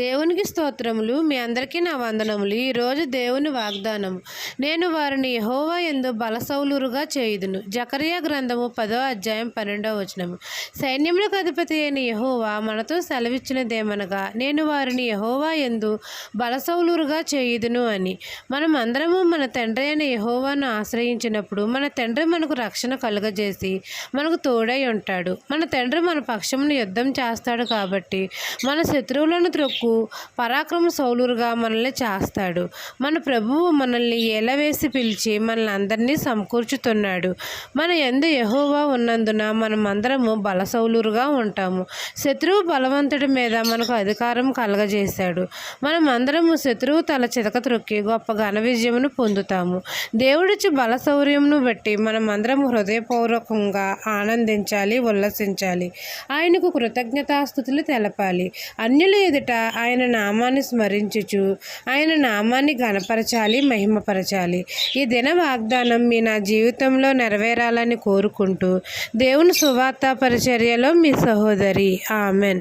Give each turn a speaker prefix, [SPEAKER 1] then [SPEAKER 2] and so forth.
[SPEAKER 1] దేవునికి స్తోత్రములు. మీ అందరికీ నా వందనములు. ఈరోజు దేవుని వాగ్దానం, నేను వారిని యెహోవా యందు బలసౌలురుగా చేయుదును. జకర్యా గ్రంథము 10వ అధ్యాయం 12వ వచనము. సైన్యములకు అధిపతి అయిన యెహోవా మనతో సెలవిచ్చినదేమనగా, నేను వారిని యెహోవా యందు బలసౌలురుగా చేయుదును అని. మనం అందరము మన తండ్రి అయిన యెహోవాను ఆశ్రయించినప్పుడు మన తండ్రి మనకు రక్షణ కలుగజేసి మనకు తోడై ఉంటాడు. మన తండ్రి మన పక్షమును యుద్ధం చేస్తాడు కాబట్టి మన శత్రువులను త్రొక్కు పరాక్రమ సౌలురుగా మనల్ని చేస్తాడు. మన ప్రభువు మనల్ని ఏలవేసి పిలిచి మనల్ని అందరినీ సమకూర్చుతున్నాడు. మన యందు యెహోవా ఉన్నందున మనమందరము బలసౌలురుగా ఉంటాము. శత్రువు బలవంతుడి మీద మనకు అధికారం కలగజేశాడు. మనం అందరము శత్రువు తల చితక త్రొక్కి గొప్ప ఘన విజయమును పొందుతాము. దేవుడిచ్చి బలశౌర్యమును బట్టి మనమందరం హృదయపూర్వకంగా ఆనందించాలి, ఉల్లసించాలి. ఆయనకు కృతజ్ఞతాస్తుతులు తెలపాలి. అన్యుల ఎదుట ఆయన నామాన్ని స్మరించుచు ఆయన నామాన్ని ఘనపరచాలి, మహిమపరచాలి. ఈ దిన వాగ్దానం నా జీవితంలో నెరవేరాలని కోరుకుంటూ దేవుని సువార్త పరిచర్యలో మీ సహోదరి. ఆమెన్.